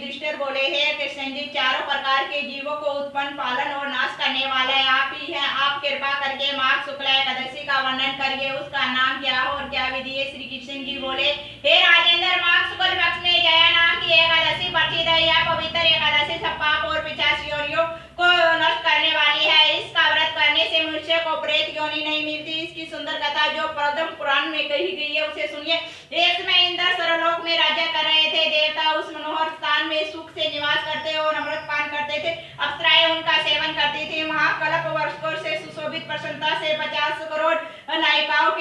युधिष्ठिर बोले, हे कृष्ण जी, चारों प्रकार के जीवों को उत्पन्न, पालन और नाश करने वाले आप ही हैं। आप कृपा करके माघ शुक्ल एकादशी का वर्णन करिए, उसका नाम क्या हो और क्या विधि है। श्री कृष्ण जी बोले, हे राजेंद्र, माघ शुक्ल पक्ष में जया नाम की एकादशी प्रसिद्ध है। यह पवित्र एकादशी सब पाप और पिशाच योनियों को नष्ट करने वाली है। इसका व्रत करने से मनुष्य को प्रेत योनि नहीं मिलती। इसकी सुंदर कथा जो पद्म पुराण में कही गई है उसे सुनिए। एक समय इंद्र सर्वलोक में राज्य कर रहे थे। देवता उस मनोहर स्थान में सुख से निवास करते और अमृत पान करते थे। अप्सराएं उनका सेवन करती थी। महाकल्प वर्षों से सुशोभित प्रसन्नता से 50 करोड़ नायिकाओं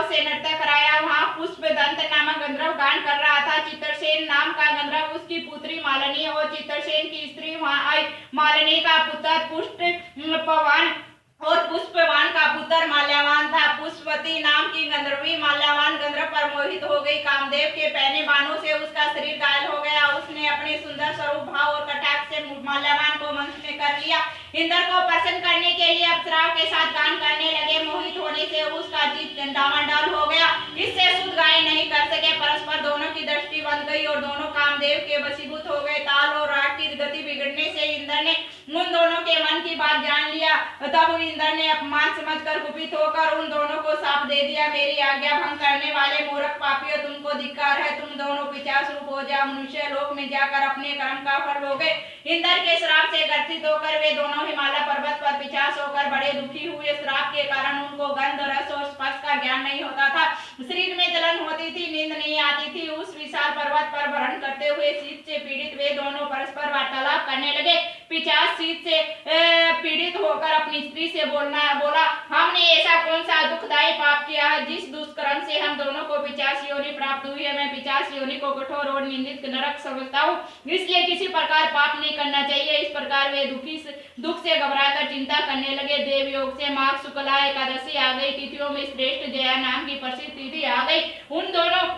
से नृत्य कराया। वहाँ पुष्प दंत नामक गंधर्व गान कर रहा था। चित्रसेन नाम का गंधर्व, उसकी पुत्री मालिनी और चित्रसेन की स्त्री वहाँ आई। मालिनी का पुत्र पुष्पवान और पुष्पवान का पुत्र माल्यावान था। पुष्पवती नाम की गंधर्वी माल्यावान गंधर्व पर मोहित हो गई। कामदेव के पहने बाणों से उसका शरीर घायल हो गया। उसने अपने सुंदर स्वरूप, भाव और कटाक्ष से माल्यावान को वश में कर लिया। इंद्र को प्रसन्न करने के लिए अप्सराओं के साथ गान करने लगे। मोहित होने से उसका चित्त डामाडोल हो गया। इससे शुद्ध गायन नहीं कर सके। परस्पर दोनों की दृष्टि बंद गई और दोनों कामदेव के वशीभूत हो गए। ताल और राग की गति बिगड़ने से इंद्र ने उन दोनों के मन की बात जान लिया। तब इंद्र ने अपमान समझकर कुपित होकर उन दोनों को शाप दे दिया, मेरी आज्ञा भंग करने वाले मूर्ख पापियों, तुमको धिक्कार है। तुम दोनों पिशाच रूप हो जाओ, मनुष्य लोक में जाकर अपने कर्म का फल भोगे। इंद्र के श्राप से ग्रसित होकर वे दोनों हिमालय पर्वत पर पिशाच होकर बड़े दुखी हुए। श्राप के कारण उनको गंध, रस और स्पर्श का ज्ञान नहीं होता था। शरीर में जलन होती थी, नींद नहीं आती थी। उस विशाल पर्वत पर भ्रमण करते हुए शीत से पीड़ित वे दोनों परस्पर वार्तालाप करने लगे। पिशाच शीत से पीड़ित होकर अपनी स्त्री से बोला, हमने ऐसा कौन सा दुखदायी पाप किया है जिस दुष्कर्म से हम दोनों को पिशाच योनि प्राप्त हुई है। मैं पिशाच योनि को कठोर और निंदित नरक समझता हूँ, इसलिए किसी प्रकार पाप नहीं करना चाहिए। इस प्रकार वे दुख से घबराकर चिंता करने लगे। देव योग से माघ शुक्ला एकादशी आ गई। तिथियों में श्रेष्ठ जया नाम की प्रसिद्ध तिथि आ गई। उन दोनों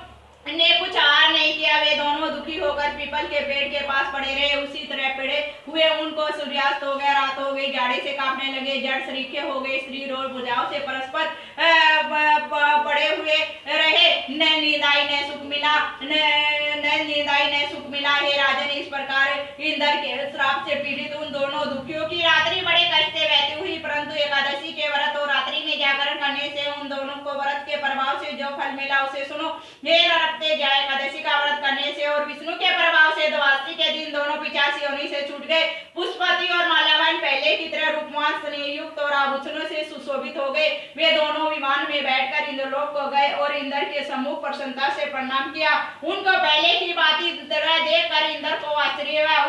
ने कुछ आहार नहीं किया। वे दोनों दुखी होकर पीपल के पेड़ के पास पड़े रहे। उसी तरह पड़े हुए उनको सूर्यास्त हो गया, रात हो गई, जाड़े से कांपने लगे, जड़ सरीखे हो गए। शरीर और भुजाओं से परस्पर पड़े हुए रहे। न नींद आई न सुख मिला। हे राजन, इस प्रकार इंद्र के श्राप से पीड़ित उन दोनों दुखियों की रात्रि बड़े कष्ट से बहती हुई, परंतु एकादशी के व्रत और रात्रि में जागरण करने से उन दोनों को व्रत के प्रभाव से जो फल मिला उसे सुनो। हे नरकते जय, एकादशी का व्रत करने से और विष्णु के प्रभाव से द्वादशी के दिन दोनों पिशाच योनि से छूट गए। पुष्पवती और माल्यावान पहले की तरह रूपवान, स्नेहयुक्त और आभूषणों से सुशोभित हो गए। वे दोनों विमान में बैठकर इंद्रलोक को गए और इंद्र के सम्मुख प्रसन्नता से प्रणाम किया। उनको पहले की बाती देखकर इंद्र को आश्चर्य हुआ।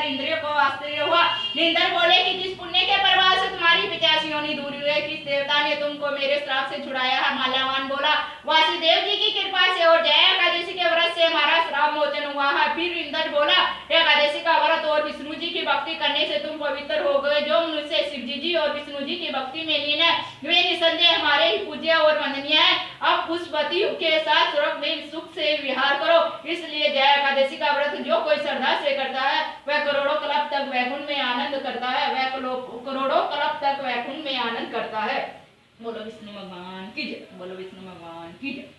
इंद्रियों को आश्चर्य हुआ। इंद्र बोले कि किस पुण्य के प्रभाव से तुम्हारी पिशाच योनि दूर हुई है, किस देवता ने तुमको मेरे श्राप से छुड़ाया है। माल्यावान बोला, वासुदेव जी की कृपा से और जया एकादशी के व्रत से हमारा श्राप मोचन हुआ है। फिर इंद्र बोला, एकादशी का व्रत और विष्णु जी की भक्ति करने से तुम पवित्र हो गए। जो मनुष्य शिव जी और विष्णु जी की भक्ति में लीन है वे निसंदेह हमारे ही पूज्य और वंदनीय है। अब पुष्पवती के साथ स्वर्ग में सुख से विहार करो। इसलिए जया एकादशी का व्रत जो कोई श्रद्धा से करता है वह करोड़ों कल्प तक वैकुंठ में आनंद करता है। करोड़ों कल्प तक वैकुंठ में आनंद करता है। बोलो विष्णु भगवान की जय। बोलो विष्णु भगवान की जय।